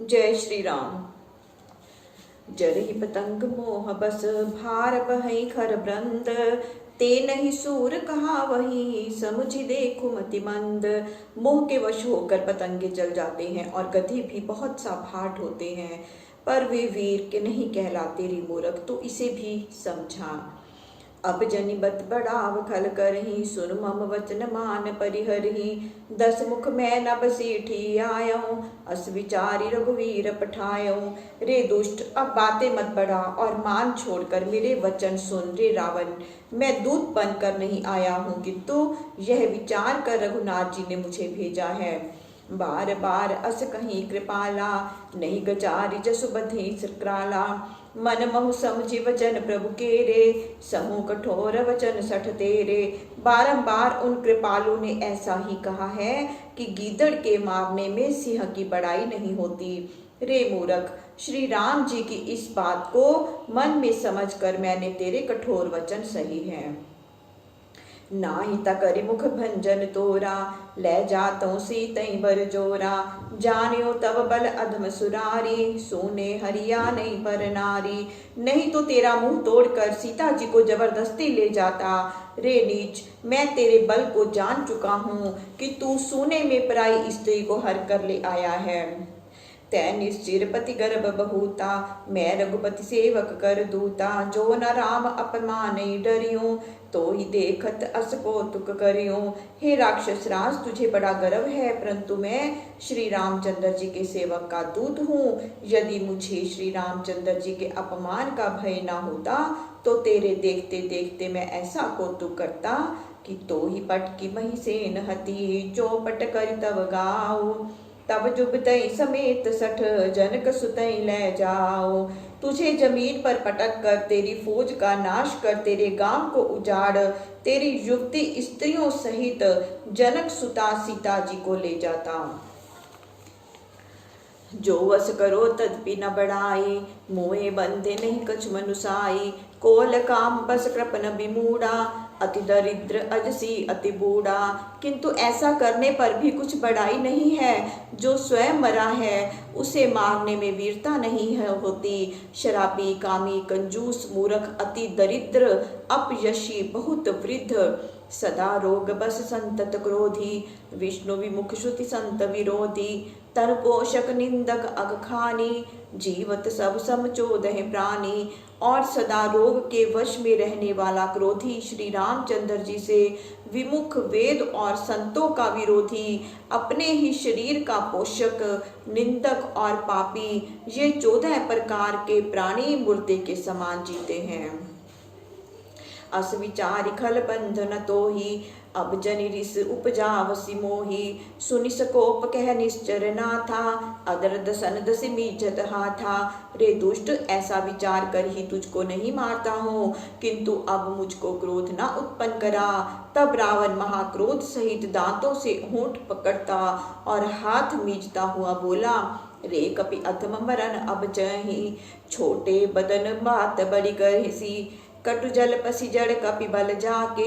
जय श्री राम। जरहि पतंग मोह बस भार बहै खर ब्रंद, ते नहीं सूर कहा वही समुझि देखो मति मंद। मोह के वश होकर पतंगे चल जाते हैं और गधे भी बहुत सा भार ढोते हैं, पर वे वीर के नहीं कहलाते रे मूर्ख, तो इसे भी समझा। अब जनि बत बढ़ाव खल करही, सुन मम वचन मान परिहरही। 10 मुख मैं न बसेठी आयऊं, अस विचारी रघुवीर पठायऊं। रे दुष्ट, अब बातें मत बढ़ा और मान छोड़कर मेरे वचन सुन। रे रावण, मैं दूत बनकर नहीं आया हूँ, किंतु यह विचार कर रघुनाथ जी ने मुझे भेजा है। बार बार अस कहीं कृपाला, नहीं गजारि जसु बधे सकृाला। मन महु समझि वचन प्रभु केरे, समूह कठोर वचन सठ तेरे। बारंबार उन कृपालु ने ऐसा ही कहा है कि गीदड़ के मारने में सिंह की बड़ाई नहीं होती। रे मूर्ख, श्री राम जी की इस बात को मन में समझकर मैंने तेरे कठोर वचन सही हैं। नाही तकरि मुख भंजन तोरा, ले जातों सीतई बर जोरा। जानियो तब बल अधम सुरारी, सोने हरिया नहीं पर नारी। नहीं तो तेरा मुंह तोड़कर सीता जी को जबरदस्ती ले जाता। रे नीच, मैं तेरे बल को जान चुका हूँ कि तू सोने में पराई स्त्री को हर कर ले आया है। तै निश्चिर पति गर्भ बहुता, मैं रघुपति सेवक कर दूता। जो न राम अपमान डरियो, तो ही देखत अस कौतुक करियो। हे राक्षस राज, तुझे बड़ा गर्व है, परंतु मैं श्री रामचंद्र जी के सेवक का दूत हूँ। यदि मुझे श्री रामचंद्र जी के अपमान का भय ना होता, तो तेरे देखते देखते मैं ऐसा कौतुक करता कि तो ही पट की मही सेन हती, चौपट कर तब गाओ। तब जुबतई समेत सठ, जनक सुतई ले जाओ। तुझे जमीन पर पटक कर तेरी फौज का नाश कर तेरे गांव को उजाड़, तेरी युवती स्त्रियों सहित जनक सुता सीता जी को ले जाता। जो वस करो तदपि न बढ़ाई, मोहे बंधे नहीं कछ मनुसाई। कोल काम बस कृपन विमूढ़ा, अति दरिद्र अजसी अति बूढ़ा। किंतु ऐसा करने पर भी कुछ बड़ाई नहीं है। जो स्वयं मरा है उसे मारने में वीरता नहीं है होती। शराबी, कामी, कंजूस, मूर्ख, अति दरिद्र, अपयशी, बहुत वृद्ध, सदा रोग बस संतत क्रोधी। विष्णु विमुख श्रुति संत विरोधी, तर पोषक निंदक अगखानी। जीवत सब समचोदह प्राणी। और सदा रोग के वश में रहने वाला क्रोधी, श्री रामचंद्र जी से विमुख, वेद और संतों का विरोधी, अपने ही शरीर का पोषक, निंदक और पापी, ये 14 प्रकार के प्राणी मुर्दे के समान जीते हैं। अस विचारि खल बंधन तोहि, अब जनि रिस उपजावसि मोहि। सुनि सकोप कह निश्चर ना था, अदर दसन दसि मीजत हाथा। रे दुष्ट, ऐसा विचार कर ही तुझको नहीं मारता हूँ, किंतु अब मुझको क्रोध ना उत्पन्न करा। तब रावण महाक्रोध सहित दांतों से होंठ पकड़ता और हाथ मीजता हुआ बोला, रे कपि अधम मरण अब चहि, छोटे बदन बात बड़ी करहिसी। कटु जल पसी जड़ कपि बल जाके,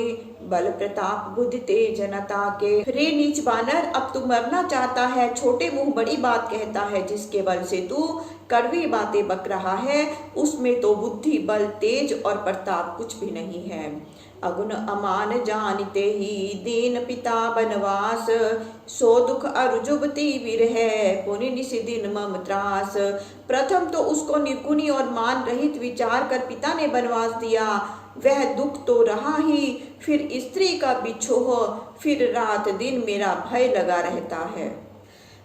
बल प्रताप बुद्धि तेज न ताके। रे नीच बानर, अब तू मरना चाहता है, छोटे मुंह बड़ी बात कहता है। जिसके बल से तू कड़वी बातें बक रहा है, उसमें तो बुद्धि, बल, तेज और प्रताप कुछ भी नहीं है। अगुन अमान जानते ही, दीन पिता बनवास। सो दुख अरु जुबती विरह, पुनि निसि दिन मम त्रास। प्रथम तो उसको निर्गुणी और मान रहित विचार कर पिता ने बनवास दिया, वह दुख तो रहा ही, फिर स्त्री का बिछोह, फिर रात दिन मेरा भय लगा रहता है।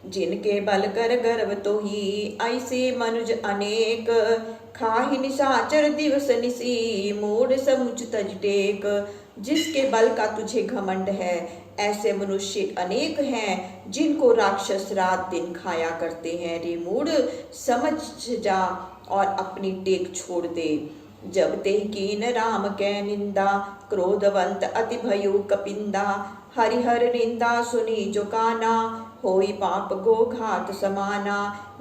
जिनके बल कर गर्व तो ही, ऐसे मनुज अनेक। खाहि निशाचर दिवस निसी, मूढ़ समुच तज टेक। जिसके बल का तुझे घमंड है, ऐसे मनुष्य अनेक हैं, जिनको राक्षस रात दिन खाया करते हैं। रे मूढ़, समझ जा और अपनी टेक छोड़ दे। जब ते कीन राम कै निंदा, क्रोधवंत अति भयो कपिंदा। हरिहर निंदा सुनी जो काना, होई पाप गो घात समाना।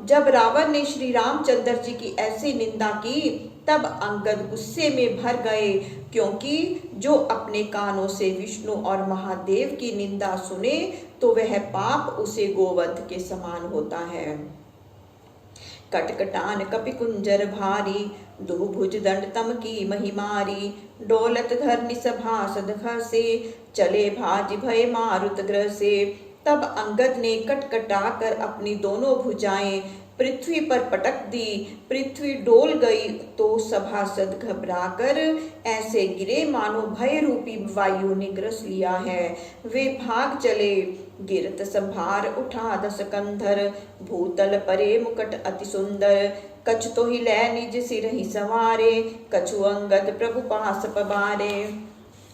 जब रावण ने श्री रामचंद्र जी की ऐसी निंदा की, तब अंगद गुस्से में भर गए, क्योंकि जो अपने कानों से विष्णु और महादेव की निंदा सुने, तो वह पाप उसे गोवध के समान होता है। कटकटान कपि कुंजर भारी, दो भुज दंड तम की महिमारी। डोलत धरनी सभासद घसे, चले भाज भय मारुत ग्रसे। तब अंगद ने कटकटा कर अपनी दोनों भुजाएं पृथ्वी पर पटक दी। पृथ्वी डोल गई तो सभासद घबराकर ऐसे गिरे मानो भय रूपी वायु ने ग्रस लिया है। वे भाग चले। गिरत संभार उठा दस कंधर, भूतल परे मुकट अति सुंदर। कछु तो ही लै निज सिर ही सवारे, कछु अंगद प्रभु पास पबारे।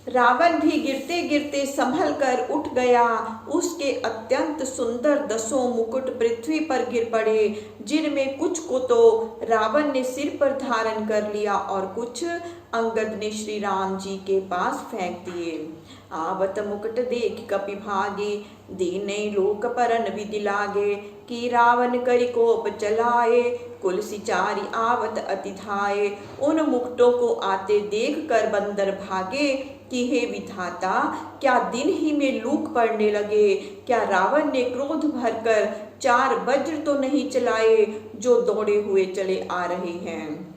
रावण भी गिरते गिरते संभल कर उठ गया। उसके अत्यंत सुंदर दसों मुकुट पृथ्वी पर गिर पड़े, जिनमें कुछ को तो रावण ने सिर पर धारण कर लिया और कुछ अंगद ने श्री राम जी के पास फेंक दिए। आवत मुकुट देख कपि भागे, दीने लोक परन विधि लागे। कि रावण करि कोप चलाए, कुल सिचारी आवत अति धाये। उन मुकुटों को आते देख कर बंदर भागे कि हे विधाता, क्या दिन ही में लूक पड़ने लगे। क्या रावण ने क्रोध भरकर 4 वज्र तो नहीं चलाए जो दौड़े हुए चले आ रहे हैं।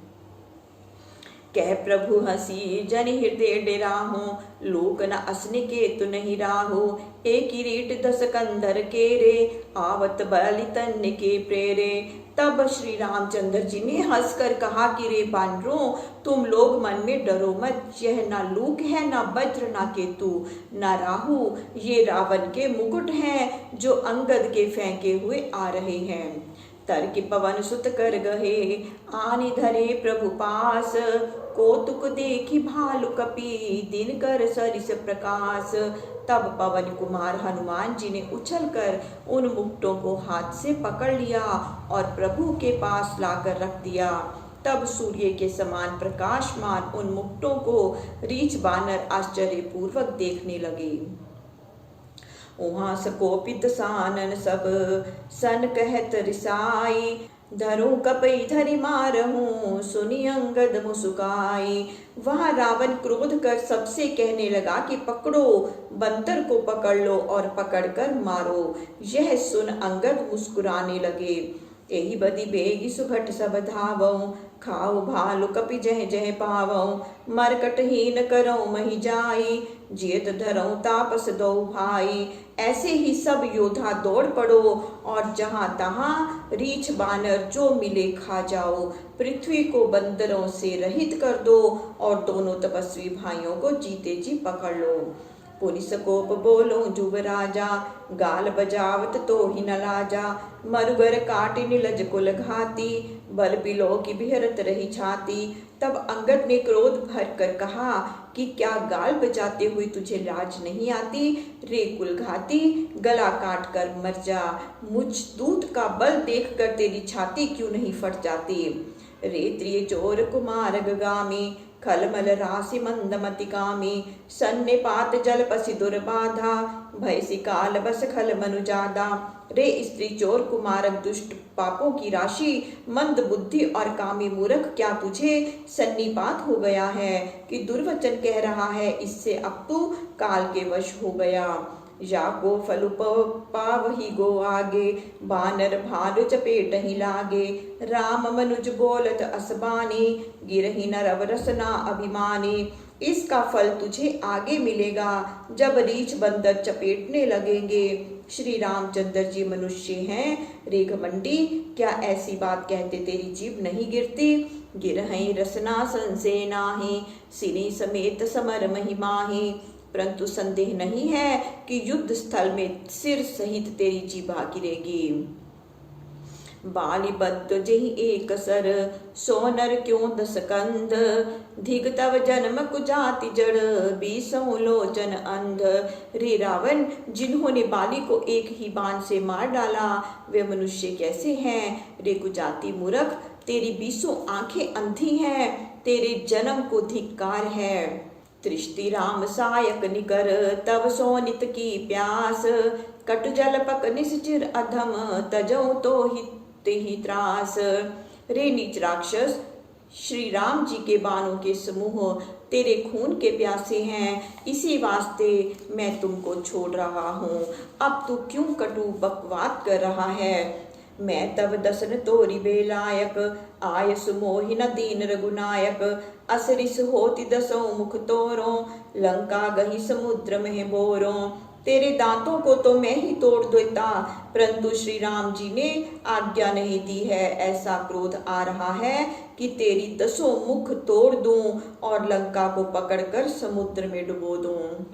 कह प्रभु हंसी जन हृदय डेराहो, लोक न असने के तु नहीं राहो। एक रीट 10 कंधर केरे, आवत बलि तन्य के प्रेरे। तब श्री रामचंद्र जी ने हंसकर कहा कि रे बानरों, तुम लोग मन में डरो मत। यह ना लूक है, ना वज्र, ना केतु, ना राहु। ये रावण के मुकुट हैं जो अंगद के फेंके हुए आ रहे हैं। तर्क पवन सुत कर गहे, आनि धरे प्रभु पास। कौतुक देखी भालु कपि, दिन कर सरिस प्रकाश। तब पवन कुमार हनुमान जी ने उछलकर उन मुकुटों को हाथ से पकड़ लिया और प्रभु के पास लाकर रख दिया। तब सूर्य के समान प्रकाशमान उन मुकुटों को रीछ बानर आश्चर्यपूर्वक देखने लगे। उहाँ सकोपित सानन सब, सन कहत रिसाई। धरू कपई धरि मारहूं, सुनि अंगद मुसुकाई। वह रावण क्रोध कर सबसे कहने लगा कि पकड़ो, बंदर को पकड़ लो और पकड़कर मारो। यह सुन अंगद मुस्कुराने लगे। एहि बदि बेगी सुभट सब धावऊं, खाओ भालु कपि जह जह पावऊं। मरकटहीन करऊं मही जाई, जेत धरऊं तापस दो भाई। ऐसे ही सब योद्धा दौड़ पड़ो और जहां तहां रीछ बानर जो मिले खा जाओ। पृथ्वी को बंदरों से रहित कर दो और दोनों तपस्वी भाइयों को जीते जी पकड़ लो। पुलिस कोप बोलो जुब राजा, गाल बजावत तो ही न लाजा। मरुगर काटि निलज कुल घाती, बल बिलो की बिहरत रही छाती। तब अंगद ने क्रोध भर कर कहा कि क्या गाल बजाते हुए तुझे लाज नहीं आती। रे कुलघाती, गला काट कर मर जा। मुझ दूत का बल देखकर तेरी छाती क्यों नहीं फट जाती। रे त्रिय चोर कुमार गगामी, खलमल राशि मंदमति कामी। सन्निपात जल पसी दुर्बाधा, भय सिकाल बस खल मनुजादा। रे स्त्री चोर कुमारक दुष्ट पापों की राशि, मंद बुद्धि और कामी मूर्ख, क्या तुझे सन्निपात हो गया है कि दुर्वचन कह रहा है। इससे अब तू काल के वश हो गया। या गो फलु पावही गो आगे, बानर भालु चपेट ही लागे। राम मनुज बोलत असबानी, गिरही नरव रसना अभिमानी। इसका फल तुझे आगे मिलेगा जब रीछ बंदर चपेटने लगेंगे। श्री रामचंद्र जी मनुष्य हैं रे घमंडी, क्या ऐसी बात कहते तेरी जीभ नहीं गिरती। गिरहि रसना संसे नाही, सिनी समेत समर महिमाही। परंतु संदेह नहीं है कि युद्ध स्थल में सिर सहित तेरी जीभा गिरेगी। बाली बद्ध जेहि एक सर, सोनर क्यों 10 कंध। धिग तव जन्म कुजाति जड़, 20 लोचन अंध। रे रावण, जिन्होंने बाली को एक ही बाण से मार डाला, वे मनुष्य कैसे हैं। रे कुजाति मूर्ख, तेरी 20 आंखें अंधी हैं। तेरे जन्म को धिक्कार है। तृष्टि राम सायक निकर, तब सोनित की प्यास। कटु जल पक निश्चिर अधम, तजो तो ही त्रास। रे नीच राक्षस, श्री राम जी के बाणों के समूह तेरे खून के प्यासे हैं, इसी वास्ते मैं तुमको छोड़ रहा हूँ। अब तू क्यों कटु बकवाद कर रहा है। मैं तब दसन तोरी बेलायक, आय सुमोहि न दीन रघुनायक। असरिस होति दसों मुख तोरों, लंका गही समुद्र में बोरों। तेरे दांतों को तो मैं ही तोड़ देता, परंतु श्री राम जी ने आज्ञा नहीं दी है। ऐसा क्रोध आ रहा है कि तेरी दसों मुख तोड़ दूं और लंका को पकड़कर समुद्र में डुबो दूं।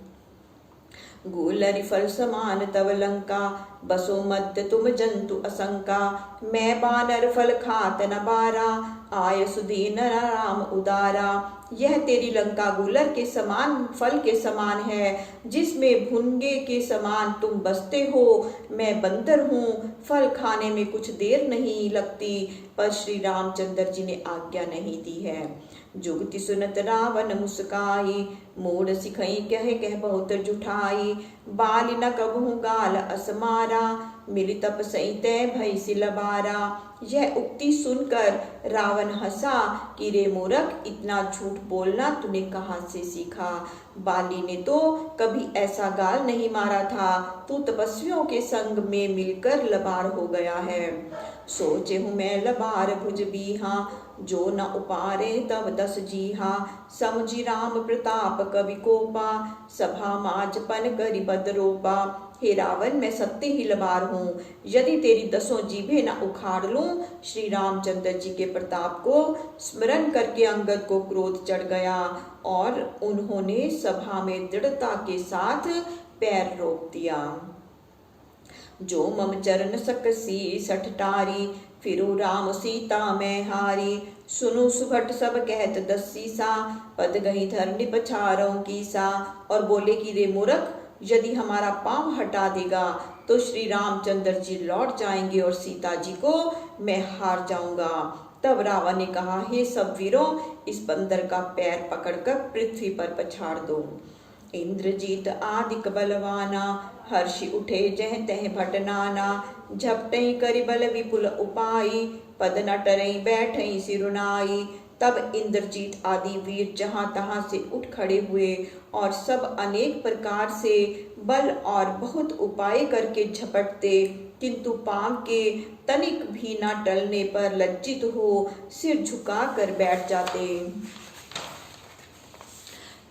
गुलरि फल समान तव लंका, बसो मध्य तुम जंतु असंका। मैं बानर फल खात न बारा, आय सुदीन राम उदारा। यह तेरी लंका गुलर के समान फल के समान है, जिसमें भुनगे के समान तुम बसते हो। मैं बंदर हूँ, फल खाने में कुछ देर नहीं लगती, पर श्री रामचंद्र जी ने आज्ञा नहीं दी है। जुगति सुनत रावण मुस्काई, मूड सिखई कह कह बहुत जुठाई। बाल न कबहु गाल असमारा, मिली तप सई तय भई सिलबारा। यह उक्ति सुनकर रावण हंसा कि रे मूर्ख, इतना झूठ बोलना तूने कहाँ से सीखा। बाली ने तो कभी ऐसा गाल नहीं मारा था, तू तपस्वियों के संग में मिलकर लबार हो गया है। सोचे हूँ मैं लबार भुज बीहा, जो न उपारे तब दस जीहा। समझी राम प्रताप कवि कोपा, सभा माजपन करि बद रोपा। हे रावण, मैं सत्य ही लबार हूँ, यदि तेरी दसों जीभें न उखाड़ लूं। श्री रामचंद्र जी के प्रताप को स्मरण करके अंगद को क्रोध चढ़ गया और उन्होंने सभा में दृढ़ता के साथ पैर रोक दिया। जो मम चरण सकसी सठटारी, फिरू राम सीता मैं हारी। सुनु सुभट सब कहत दसी सा, पद गई धरनी पछारों की सा। और बोले कि रे मूर्ख, यदि हमारा पांव हटा देगा तो श्री रामचंद्र जी लौट जाएंगे और सीता जी को मैं हार जाऊंगा। तब रावण ने कहा, हे सब वीरों, इस बंदर का पैर पकड़कर पृथ्वी पर पछाड़ दो। इंद्रजीत आदिक बलवाना, हर्षि उठे जह तह भटनाना। झपटई करि बल विपुल उपाई, पद न टरई बैठई सिरुनाई। तब इंद्रजीत आदि वीर जहां तहां से उठ खड़े हुए और सब अनेक प्रकार से बल और बहुत उपाय करके झपटते, किंतु पांव के तनिक भी न टलने पर लज्जित हो सिर झुकाकर बैठ जाते।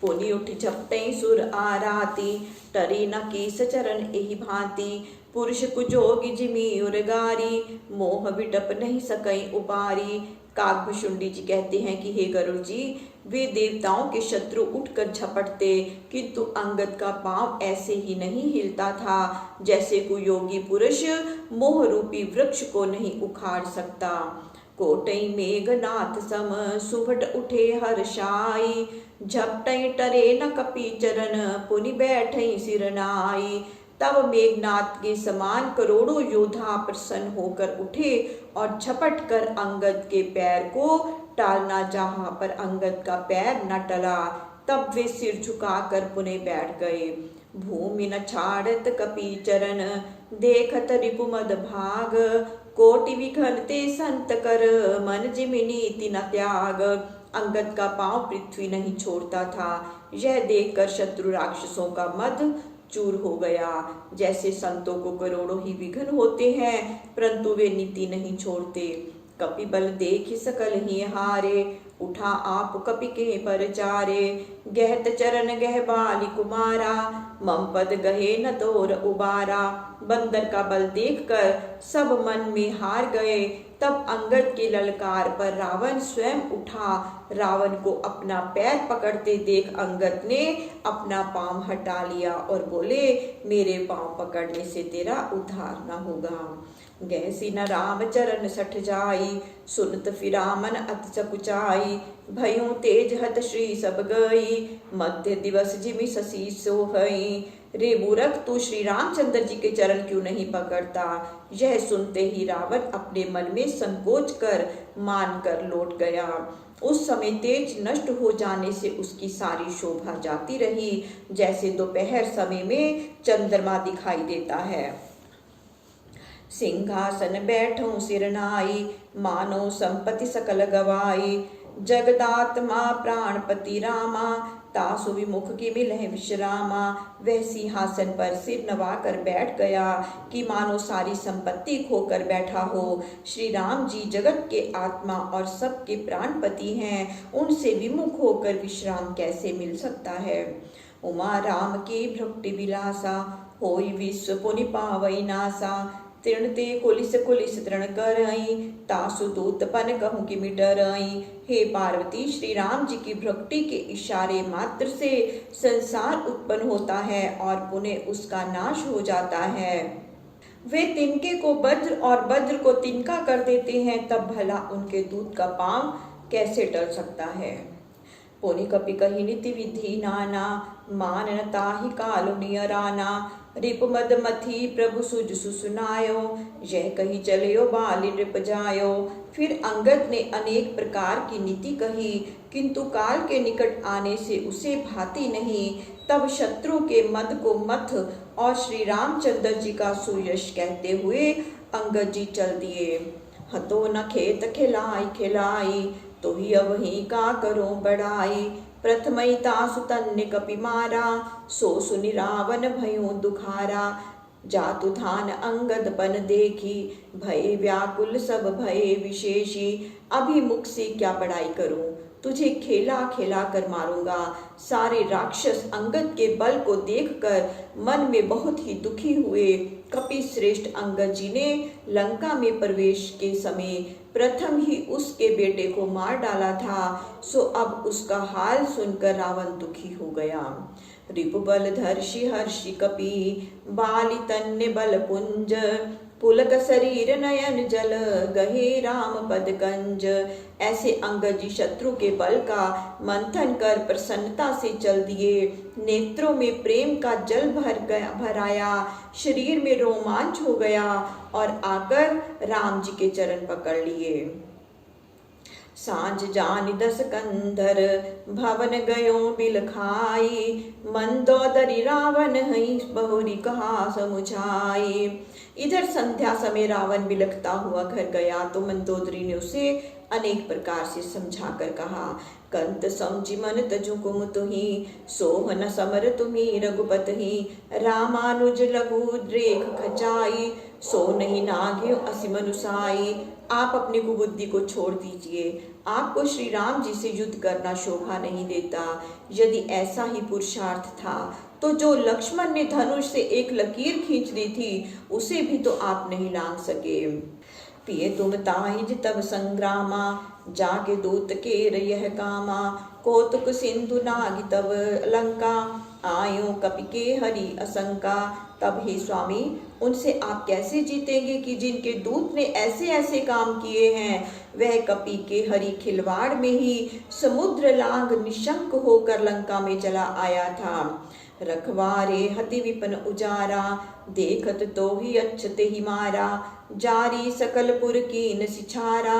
पुनि उठ झपटई सुर आराती, टरी न कीस चरण एहि भांति। पुरुष कुजोगी जिमी उरगारी, मोह विटप नहीं सकई उबारी। काकभुशुंडी जी कहते हैं कि हे गरुड़ जी, वे देवताओं के शत्रु उठकर झपटते, किंतु अंगद का पांव ऐसे ही नहीं हिलता था जैसे कोई योगी पुरुष मोह रूपी वृक्ष को नहीं उखाड़ सकता। कोटई मेघनाथ सम सुभट उठे हर्षाई, झपटई टरे न कपि चरण पुनि बैठई सिरनाई। तब मेघनाथ के समान करोड़ों योद्धा प्रसन्न होकर उठे और झपट कर अंगद के पैर को टालना चाहा, पर अंगद का पैर न टला। तब वे सिर झुकाकर पुनः बैठ गए। भूमि न छाड़त कपि चरण, देखत रिपुमद भाग। कोटि विघनते संत कर, मन जिमि नीति न त्याग। अंगद का पांव पृथ्वी नहीं छोड़ता था। यह देखकर शत्रु राक्षसों का मद चूर हो गया। जैसे संतों को करोड़ों ही विघ्न होते हैं, परंतु वे नीति नहीं छोड़ते। कपि बल देखि सकल ही हारे, उठा आप कपि के परचारे। गहत चरण गह बाली कुमारा, मम पद गहे न तोर उबारा। बंदर का बल देखकर सब मन में हार गए। तब अंगद के ललकार पर रावण स्वयं उठा। रावण को अपना पैर पकड़ते देख अंगद ने अपना पांव हटा लिया और बोले, मेरे पांव पकड़ने से तेरा उद्धार न होगा। गैसी न राम चरण सठ जाई, सुनत फिरामन अति सकुचाई। भयों तेज हत श्री सब गई, मध्य दिवस जिमि शशि सोहई। रे मूर्ख, तू श्री रामचंद्र जी के चरण क्यों नहीं पकड़ता। यह सुनते ही रावण अपने मन में संकोच कर मान कर लौट गया। उस समय तेज नष्ट हो जाने से उसकी सारी शोभा जाती रही, जैसे दोपहर समय में चंद्रमा दिखाई देता है। सिंहासन बैठो सिरनाई, मानो संपत्ति सकल गवाई। जगदात्मा प्राणपति रामा, तासु विमुख की मिलह विश्रामा। वह सिंहासन पर सिर नवा कर बैठ गया कि मानो सारी संपत्ति खोकर बैठा हो। श्री राम जी जगत के आत्मा और सबके प्राणपति हैं, उनसे विमुख होकर विश्राम कैसे मिल सकता है। उमा राम की भक्ति विलासा, होई विश्व पुनि पावई नासा। तृणते कुलिस कुलिस तृण करई, तासु दूतपन कहूँ कि मिटरई। हे पार्वती, श्री राम जी की भक्ति के इशारे मात्र से संसार उत्पन्न होता है और पुनः उसका नाश हो जाता है। वे तिनके को वज्र और वज्र को तिनका कर देते हैं, तब भला उनके दूत का पांव कैसे टल सकता है। पुनि कपि कही नीति विधि नाना, माननता ही कालु नियराना। रिपु मद मथी प्रभु सुज सुनायो, यह कही चलियो बाली रिप जायो। फिर अंगद ने अनेक प्रकार की नीति कही, किंतु काल के निकट आने से उसे भाती नहीं। तब शत्रु के मद को मथ और श्री रामचंद्र जी का सुयश कहते हुए अंगद जी चल दिए। हतो न खेत खिलाई खिलाई, तो ही अब ही का करो बढ़ाई। प्रथमई तासु तन्य कपि मारा, सो सुनि रावण भयो दुखारा। जातु धान अंगद पन देखी, भय व्याकुल सब भय विशेषी। अभी मुख से क्या बड़ाई करूं, तुझे खेला खेला कर मारूंगा। सारे राक्षस अंगद के बल को देखकर मन में बहुत ही दुखी हुए। कपि श्रेष्ठ अंगद जी ने लंका में प्रवेश के समय प्रथम ही उसके बेटे को मार डाला था, सो अब उसका हाल सुनकर रावण दुखी हो गया। रिपु बल धर्षि हर्षि कपि, बाली तन्य बल पुंज। पुलक शरीर नयन जल, गहे राम पद कंज। ऐसे अंगद जी शत्रु के बल का मंथन कर प्रसन्नता से चल दिए। नेत्रों में प्रेम का जल भर आया, शरीर में रोमांच हो गया और आकर राम जी के चरण पकड़ लिए। सांझ जानि दस कंधर, भवन गयो बिल खाई। मंदोदरी रावण हई, बहुरी कहा समुझाई। इधर संध्या समय रावण बिलखता हुआ घर गया तो मंदोदरी ने उसे अनेक प्रकार से समझाकर कहा, कंत समझि मन तजु कुम तुही, सोहन समर तुम्ही रघुपत ही। रामानुज लघु रेख खचाई, सो नहीं नाग्यो असि मनुसाई। आप अपनी कुबुद्धि को छोड़ दीजिए, आपको श्री राम जी से युद्ध करना शोभा नहीं देता। यदि ऐसा ही पुरुषार्थ था तो जो लक्ष्मण ने धनुष से एक लकीर खींच दी थी उसे भी तो आप नहीं लांघ सके। पिए तुम ताहिज तब संग्रामा, जाके दूत केर यह कामा। कौतुक सिंधु नाग तब लंका, आयो कपि के हरि असंका। तब हे स्वामी, उनसे आप कैसे जीतेंगे कि जिनके दूत ने ऐसे ऐसे काम किए हैं। वह कपि के हरि खिलवाड़ में ही समुद्र लांघ निशंक होकर लंका में चला आया था। रखवारे हति विपन उजारा, देखत तो ही अच्छते ही मारा। जारी सकलपुर कीन सिछारा,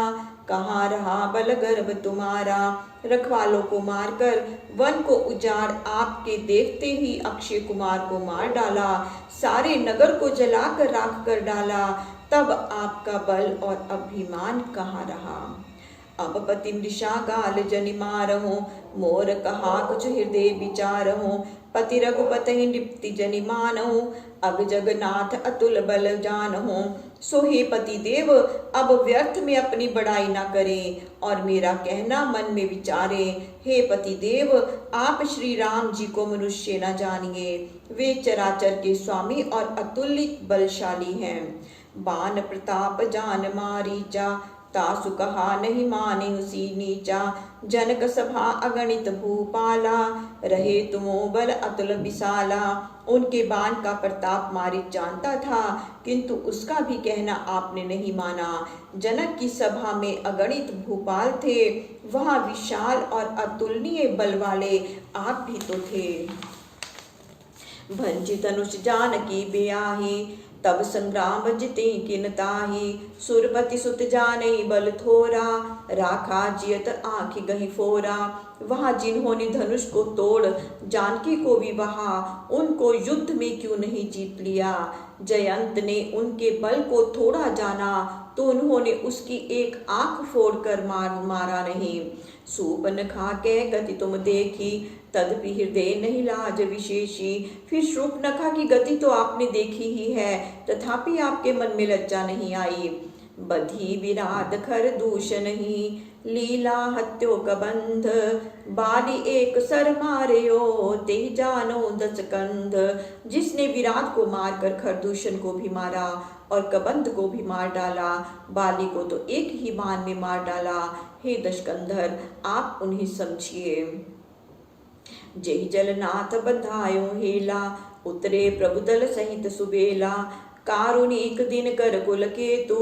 कहाँ रहा बल गर्भ तुम्हारा। रखवालों को मारकर वन को उजाड़ आपके देखते ही अक्षय कुमार को मार डाला, सारे नगर को जलाकर राख कर डाला। तब आपका बल और अभिमान कहाँ रहा। अब पति मृषा गाल जनि मारहूं, मोर कहा कुछ हृदय विचारहूं। पति रघुपति नृप्ति जनि मानहूं, अब जगन्नाथ अतुल बल जानहूं। सो हे पति देव, अब व्यर्थ में अपनी बड़ाई न करें और मेरा कहना मन में विचारें। हे पति देव, आप श्री राम जी को मनुष्य न जानिए, वे चराचर के स्वामी और अतुलित बलशाली हैं। बान प्रताप जान मारीचा, तासु कहा नहीं माने उसी नीचा। जनक सभा अगणित भूपाला, रहे तुमो बल अतुल विशाला। उनके बाण का प्रताप मारीच जानता था, किंतु उसका भी कहना आपने नहीं माना। जनक की सभा में अगणित भूपाल थे, वहां विशाल और अतुलनीय बल वाले आप भी तो थे। भंजि धनुष जानकी ब्याही, तब संग्राम जिते किन ताही। सुरपति सुत जाने बल थोरा, राखा जियत आँखि गही फोरा। वहाँ जिन्होंने धनुष को तोड़ जानकी को भी बहा, उनको युद्ध में क्यों नहीं जीत लिया। जयंत ने उनके बल को थोड़ा जाना तो उन्होंने उसकी एक आंख फोड़कर मारा नहीं। सूर्पनखा कह गति तुम देखी, तदपि हृदय नहीं लाज विशेषी। फिर शूर्पनखा की गति तो आपने देखी ही है, तथापि आपके मन में लज्जा नहीं आई। बधी विराध खर दूष नहीं, लीला हत्यो कबंध। बाली एक सर मारयो, ते जानो दस कंध। जिसने विराट को मारकर खरदूषण को भी मारा और कबंध को भी मार डाला, बाली को तो एक ही बाण में मार डाला। हे दशकंधर, आप उन्हें समझिए। जय जलनाथ बधायो हेला, उतरे प्रभुदल सहित सुबेला। कारुणिक दिन कर कुल केतु,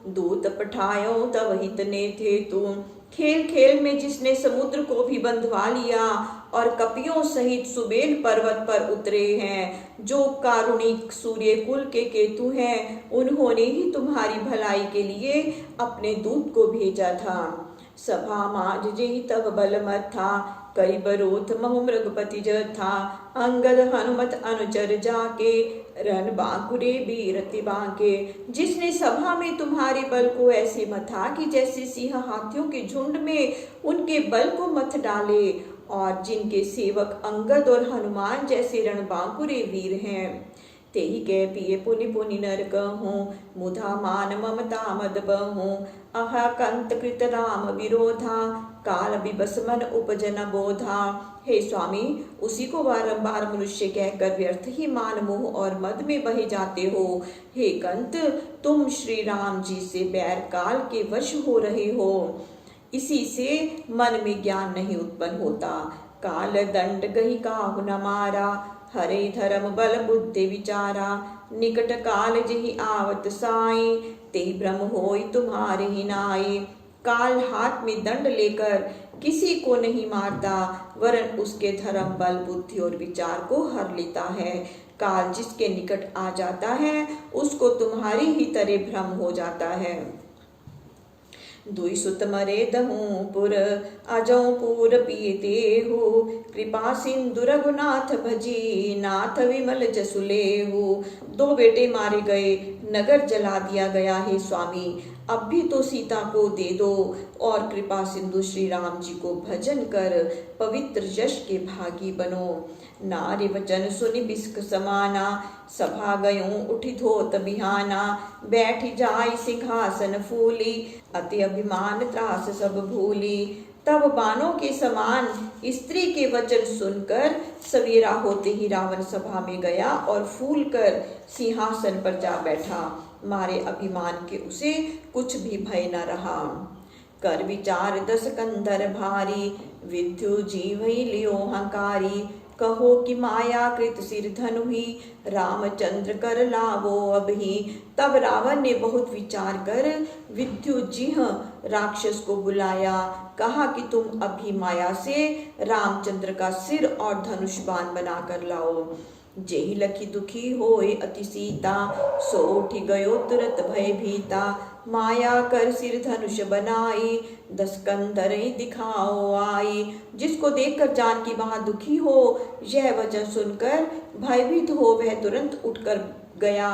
दूत पठायो तव हित ने थे तू। खेल खेल में जिसने समुद्र को भी बंधवा लिया और कपियों सहित सुबेल पर्वत पर उतरे हैं, जो कारुणिक सूर्य कुल के केतु हैं, उन्होंने ही तुम्हारी भलाई के लिए अपने दूत को भेजा था। सभा माज जेहि तब बलमत था, कई बरोथ महु मृगपति था। अंगद हनुमत अनुचर जाके, रन बांकुरे बीरति बांके। जिसने सभा में तुम्हारे बल को ऐसे मथा कि जैसे सिंह हाथियों के झुंड में उनके बल को मथ डाले, और जिनके सेवक अंगद और हनुमान जैसे रणबांकुरे वीर हैं। तेहि कह पिए पुनि पुनि नर कहूँ, मुधा मान ममता मद बहूँ। अह कंत कृत राम विरोधा, काल विबस मन उपजन बोधा। हे स्वामी, उसी को बारंबार मनुष्य कहकर व्यर्थ ही मान मोह और मद में बहे जाते हो। हे कंत, तुम श्री राम जी से बैर काल के वश हो रहे हो, इसी से मन में ज्ञान नहीं उत्पन्न होता। काल दंड गही काहु न मारा, हरे धर्म बल बुद्धि विचारा। निकट काल जहि आवत साई, ते भ्रम होई तुम्हारे ही नाई। काल हाथ में दंड लेकर किसी को नहीं मारता, वरन उसके धर्म बल बुद्धि और विचार को हर लेता है। काल जिसके निकट आ जाता है, उसको तुम्हारी ही तरह भ्रम हो जाता है। दुई सुत मरे दहूपुर, अजौ पूर पीते हो। कृपा सिंधु रघुनाथ भजी, नाथ विमल जसु लेहु। 2 बेटे मारे गए, नगर जला दिया गया। हे स्वामी, अब भी तो सीता को दे दो और कृपा सिंधु श्री राम जी को भजन कर पवित्र यश के भागी बनो। नारी वचन सुनि बिस्क समाना, सभा गयों उठी धोत बिहाना। बैठी जाई सिंहासन फूली, अति अभिमान त्रास सब भूली। तब बानों के समान स्त्री के वचन सुनकर सवेरा होते ही रावण सभा में गया और फूल कर सिंहासन पर जा बैठा। मारे अभिमान के उसे कुछ भी भय न रहा। कर विचार दस कंधर भारी, विद्यु जीवहि लियो हंकारी। कहो कि माया कृत सिर धनु ही, रामचंद्र कर लावो अबहि। तब रावण ने बहुत विचार कर विद्युजीह राक्षस को बुलाया। कहा कि तुम अभी माया से रामचंद्र का सिर और धनुष बाण बना कर लाओ। जेहि लखी दुखी होए अति सीता, सो उठी गयो तुरत भय भीता। माया कर सिर धनुष बनाई, 10 कंधर दिखाओ आई। जिसको देखकर जानकी वहां दुखी हो, यह वचन सुनकर भयभीत हो वह तुरंत उठकर गया।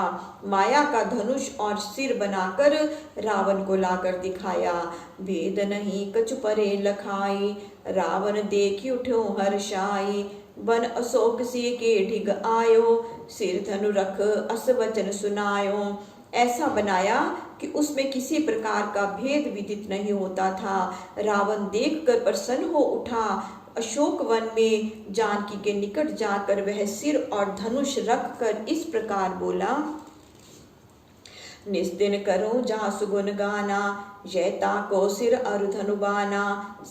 माया का धनुष और सिर बनाकर रावण को लाकर दिखाया। भेद नहीं कछु परे लखाई, रावण देखी उठ्यो हर्षाई। बन अशोक से के ढिग आयो, सिर धनु रख अस वचन सुनायो। ऐसा बनाया कि उसमें किसी प्रकार का भेद विदित नहीं होता था। रावण देखकर प्रसन्न हो उठा। अशोक वन में जानकी के निकट जाकर वह सिर और धनुष रखकर इस प्रकार बोला। निस्दिन करो जासु गुण गाना, जैता को सिर अरु धनु बाना।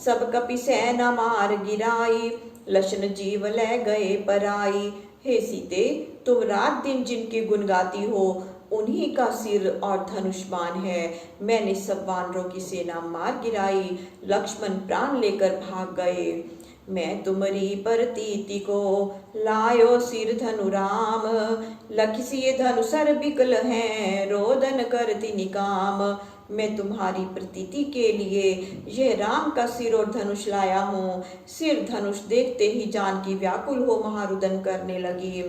सब कपि सेना मार गिराई, लशन जीव ले गए पराई। हे सीते, तुम रात दिन जिनके गुण गाती हो, उन्हीं का सिर और धनुष बाण है। मैंने सब वानरों की सेना मार गिराई, लक्ष्मण प्राण लेकर भाग गए। मैं तुमरी परतीति को लायो सिर धनु राम। लखिसिए धनु सर बिकल हैं, रोदन करती निकाम। मैं तुम्हारी प्रतीति के लिए यह राम का सिर और धनुष लाया हूँ। सिर धनुष देखते ही जानकी व्याकुल हो महारुदन करने लगी।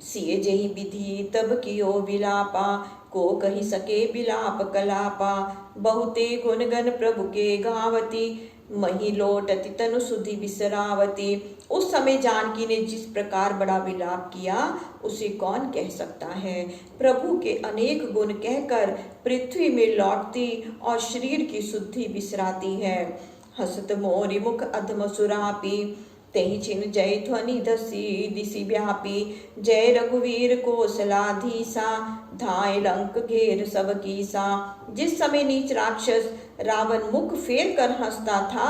सिय जेहि विधि तब कियो विलापा, को कही सके विलाप कलापा। बहुते गुण गण प्रभु के गावती, मही लोटति तनु सुधि बिसरावती। उस समय जानकी ने जिस प्रकार बड़ा विलाप किया उसे कौन कह सकता है। प्रभु के अनेक गुण कहकर पृथ्वी में लौटती और शरीर की शुद्धि बिसराती है। हसत मोरि मुख अधम सुरापी, तेहि छिन जय ध्वनि दसी दिशि व्यापी। जय रघुवीर कौशलाधीसा, धाय लंक घेर सब कीसा। जिस समय नीच राक्षस रावण मुख फेर कर हंसता था,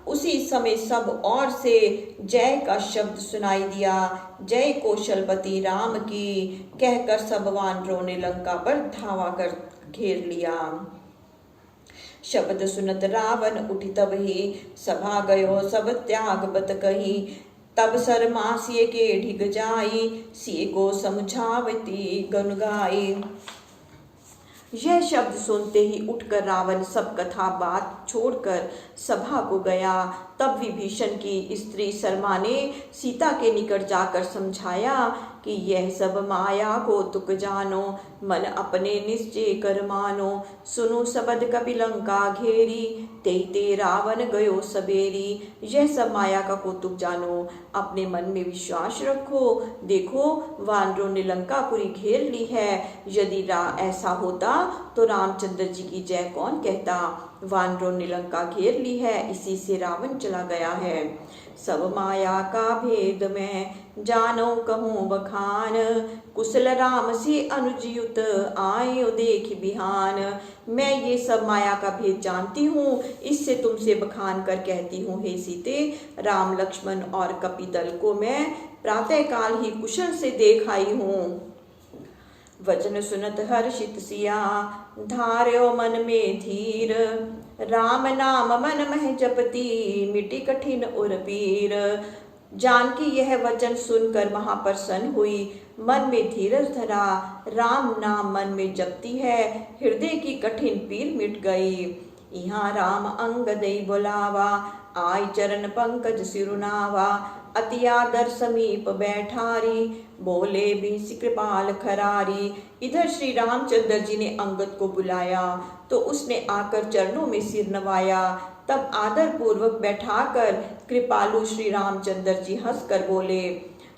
उसी समय सब ओर से जय का शब्द सुनाई दिया। जय कौशलपति राम की कहकर सब वानरों ने लंका पर धावा कर घेर लिया। शब्द सुनत रावण उठी तब ही, सभा गयो सब त्याग बत कही। तब सरमा सिय के ढिग जाई, सिय को समझावती गुन गाई। यह शब्द सुनते ही उठकर रावण सब कथा बात छोड़कर सभा को गया। तब विभीषण की स्त्री शर्मा ने सीता के निकट जाकर समझाया कि यह सब माया को तुक जानो, मन अपने निश्चय कर मानो। सुनो सबद कपि लंका घेरी, ते ते रावण गयो सबेरी। यह सब माया का कौतुक जानो, अपने मन में विश्वास रखो। देखो वानरों ने लंकापुरी घेर ली है। यदि ऐसा होता तो रामचंद्र जी की जय कौन कहता। वानरों ने लंका घेर ली है, इसी से रावण चला गया है। सब माया का भेद मैं जानो कहूँ बखान, कुशल राम से अनुजयुत आयो देख बिहान। मैं ये सब माया का भेद जानती हूँ, इससे तुमसे बखान कर कहती हूँ हे सीते, राम लक्ष्मण और कपिदल को मैं प्रातः काल ही कुशल से देख आई हूँ। वचन सुनत हर्षित सिया, धार्यो मन में धीर। राम नाम मन मह जपती, मिटी कठिन उर पीर। जानकी यह वचन सुनकर महाप्रसन्न हुई, मन में धीरज धरा, राम नाम मन में जपती है, हृदय की कठिन पीर मिट गई। यहाँ राम अंगदई बुलावा, आय चरण पंकज सिरुनावा। अति आदर समीप बैठारी, बोले बीसी कृपाल खरारी। इधर श्री रामचंद्र जी ने अंगद को बुलाया तो उसने आकर चरणों में सिर नवाया। तब आदर पूर्वक बैठाकर कृपालु श्री रामचंद्र जी हंसकर बोले,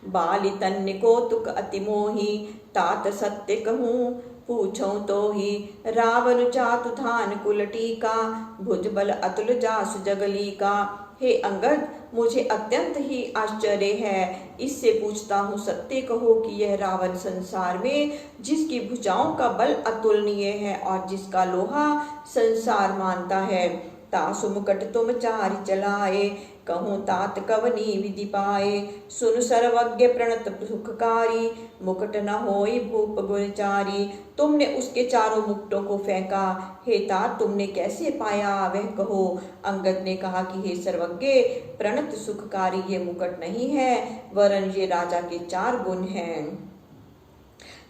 बाली तन्य कौतुक अति मोही, तात सत्य कहूँ पूछो तो ही। रावण जातु धान कुल टीका, भुज बल अतुल जासु जगली का। हे अंगद, मुझे अत्यंत ही आश्चर्य है, इससे पूछता हूँ सत्य कहो कि यह रावण संसार में जिसकी भुजाओं का बल अतुलनीय है और जिसका लोहा संसार मानता है, तासु मुकट तुम चारि चलाए, कहूँ तात कवनी विधि पाए। सुन सर्वज्ञ प्रणत सुखकारी, मुकुट न होई भूप गुणचारी। तुमने उसके चारों मुकुटों को फेंका, हे तात तुमने कैसे पाया वह कहो। अंगद ने कहा कि हे सर्वज्ञ प्रणत सुखकारी ये मुकुट नहीं है, वरन ये राजा के 4 गुण हैं।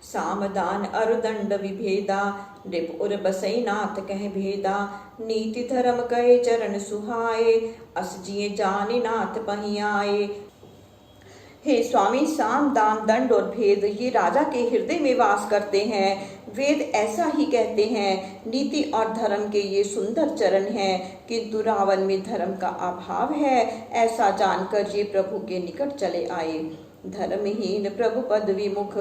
सामदान अरुदंड विभेदा, नृप उर बसई नाथ कह भेदा। नीति धर्म कहे चरण सुहाए, अस जिए जाने नाथ पही आए। हे स्वामी, साम दाम दंड और भेद ये राजा के हृदय में वास करते हैं। वेद ऐसा ही कहते हैं, नीति और धर्म के ये सुंदर चरण हैं, किंतु रावण में धर्म का अभाव है। ऐसा जानकर ये प्रभु के निकट चले आए। धर्महीन प्रभु पद विमुख,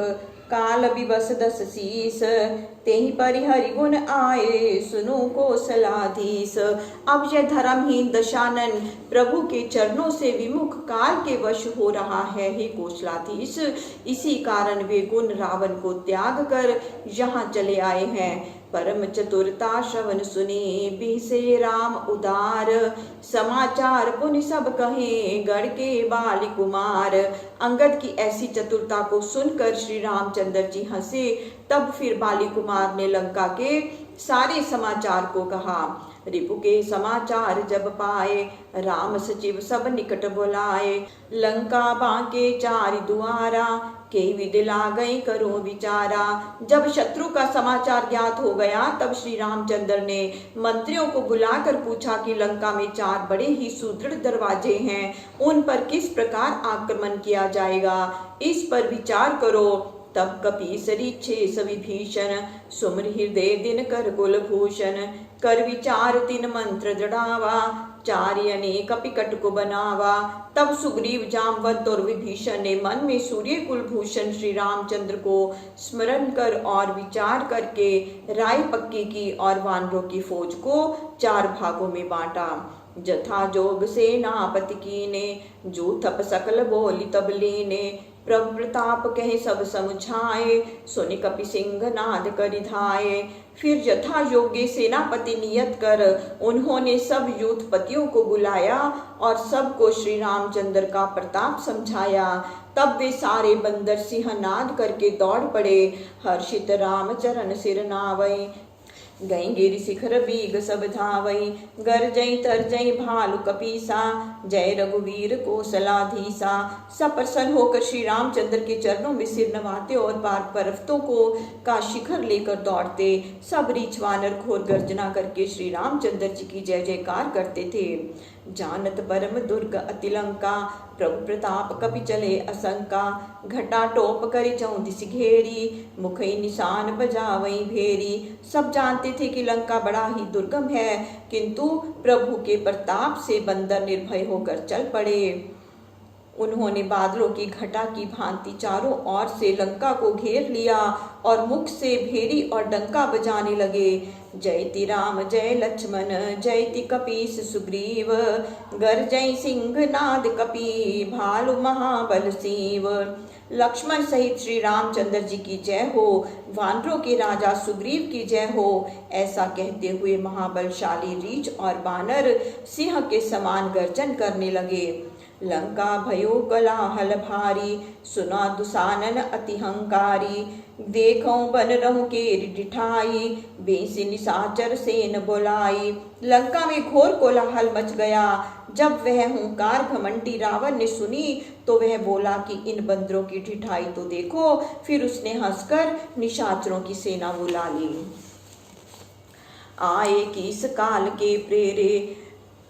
काल विवश 10 शीस। तेहि परिहरि गुण आए, सुनो कौशलाधीश। अब यह धर्महीन दशानन प्रभु के चरणों से विमुख काल के वश हो रहा है। हे कौशलाधीश, इसी कारण वे गुण रावण को त्याग कर यहाँ चले आए हैं। परम चतुरता श्रवण सुने, बिहसे राम उदार। समाचार पुनि सब कहे, गढ़ के बाल कुमार। अंगद की ऐसी चतुरता को सुनकर श्री रामचंद्र जी हंसे। तब फिर बाली कुमार ने लंका के सारे समाचार को कहा। रिपु के समाचार जब पाए, राम सचिव सब निकट बुलाए। लंका बांके चारि दुआरा, के विधि लागई करो विचारा। जब शत्रु का समाचार ज्ञात हो गया, तब श्री रामचंद्र ने मंत्रियों को बुलाकर पूछा कि लंका में 4 बड़े ही सुदृढ़ दरवाजे हैं, उन पर किस प्रकार आक्रमण किया जाएगा, इस पर विचार करो। तब कपीसरी छेस विभीषण, सुमर हृदय दिन कर कुलभूषण। कर विचार 3 मंत्र जड़ावा, 4 अनेक कपिकट को बनावा। तब सुग्रीव, जामवंत और विभीषण ने मन में सूर्य कुलभूषण श्री रामचंद्र को स्मरण कर और विचार करके राय पक्की की और वानरों की फौज को 4 भागों में बांटा। जथा जोग सेनापति कीने, जो थप सकल बोली तब लीने। प्रभु प्रताप कहे सब समुझाए, सुनि कपि सिंह नाद करि धाये। फिर यथा योग्य सेनापति नियत कर उन्होंने सब यूथपतियों को बुलाया और सबको श्री रामचंद्र का प्रताप समझाया। तब वे सारे बंदर सिंह नाद करके दौड़ पड़े। हर्षित राम चरण सिर नावई, गई गिर शिखर बीग सब धावई। गरजई तरजई भालु कपीसा, जय रघुवीर कौशलाधीसा। सब प्रसन्न होकर श्री रामचंद्र के चरणों में सिर नवाते और पार पर्वतों को का शिखर लेकर दौड़ते। सब रीछ वानर घोर गर्जना करके श्री रामचंद्र जी की जय जयकार करते थे। जानत परम दुर्ग अति लंका, प्रभु प्रताप कपि चले असंका। घटा टोप करि चौं दिस घेरी, मुखई निशान बजावई भेरी। सब जानते थे कि लंका बड़ा ही दुर्गम है, किंतु प्रभु के प्रताप से बंदर निर्भय होकर चल पड़े। उन्होंने बादलों की घटा की भांति चारों ओर से लंका को घेर लिया और मुख से भेरी और डंका बजाने लगे। जयति राम जय लक्ष्मण, जयति कपीस सुग्रीव। गरजय सिंह नाद कपि, भालु महाबल सीव। लक्ष्मण सहित श्री रामचंद्र जी की जय हो, वानरों के राजा सुग्रीव की जय हो, ऐसा कहते हुए महाबलशाली रीछ और बानर सिंह के समान गर्जन करने लगे। लंका भयो कोलाहल भारी, सुना दुसानन अति हंकारी। देखो बन रहु केरि डिठाई, बेसी निशाचर सेन बोलाई। लंका में घोर कोलाहल मच गया। जब वह हुंकार घमंडी रावण ने सुनी तो वह बोला कि इन बंदरों की ढिठाई तो देखो। फिर उसने हंसकर निशाचरों की सेना बुला ली। आए किस काल के प्रेरे,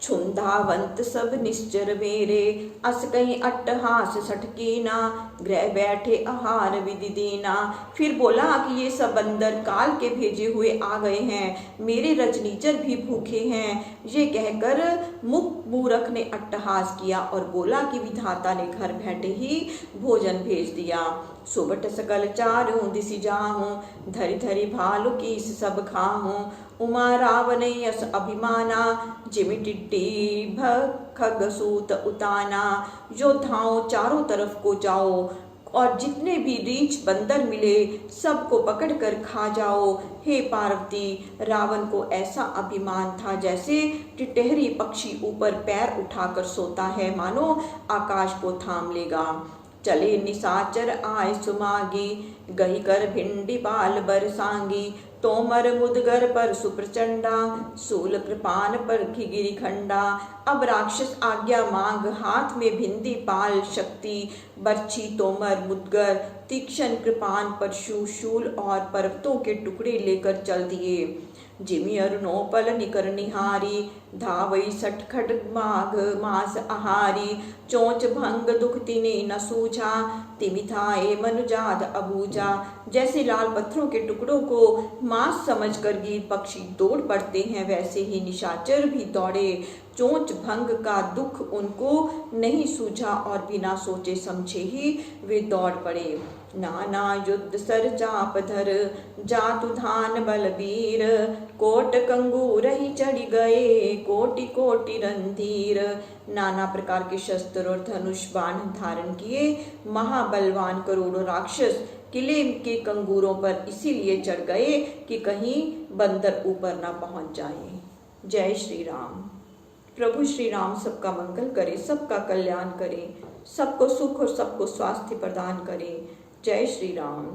छुंदावंत सब निश्चर मेरे। अस कहीं अट्टहास सटकीना, ग्रह बैठे आहार विधि दीना। फिर बोला कि ये सब बंदर काल के भेजे हुए आ गए हैं, मेरे रजनीचर भी भूखे हैं। ये कहकर मुख मूरख ने अट्टहास किया और बोला कि विधाता ने घर बैठे ही भोजन भेज दिया। सुबट सकल चारों दिसि जाहूं, धरि धरि भालु कीस सब खाहूं। उमा रावण यस अभिमाना, जिमि टिड्डी खग सूत उताना। योद्धाओं चारों तरफ को जाओ और जितने भी रीछ बंदर मिले सबको पकड़कर खा जाओ। हे पार्वती, रावण को ऐसा अभिमान था जैसे टिटहरी पक्षी ऊपर पैर उठाकर सोता है, मानो आकाश को थाम लेगा। चले निशाचर आय सुमागी, गही कर भिंडी बाल बरसांगी। तोमर मुदगर पर सुप्रचंडा, सूल कृपान पर गिरी खंडा। अब राक्षस आज्ञा मांग, हाथ में भिंडी पाल शक्ति। बर्छी तोमर मुदगर, तीक्ष्ण कृपान परशु शूल और पर्वतों के टुकड़े लेकर चल दिए। जिमि अरुणोपल निकर निहारी, धावई सटखट माघ मास आहारी। चोंच भंग दुख तिने न सूझा, तिमि थाए मनुजाद अबूझा। जैसे लाल पत्थरों के टुकड़ों को मांस समझकर गिर पक्षी दौड़ पड़ते हैं, वैसे ही निशाचर भी दौड़े। चोंच भंग का दुख उनको नहीं सूझा और बिना सोचे समझे ही वे दौड़ पड़े। नाना युद्ध सर चाप धर, जातु धान बलबीर। कोट कंगूर ही चढ़ी गए, कोटि कोटि रणधीर। नाना प्रकार के शस्त्र और धनुष बाण धारण किए महाबलवान करोड़ों राक्षस किले के कंगूरों पर इसीलिए चढ़ गए कि कहीं बंदर ऊपर ना पहुंच जाए। जय श्री राम। प्रभु श्री राम सबका मंगल करे, सबका कल्याण करे, सबको सुख और सबको स्वास्थ्य प्रदान करे। जय श्री राम।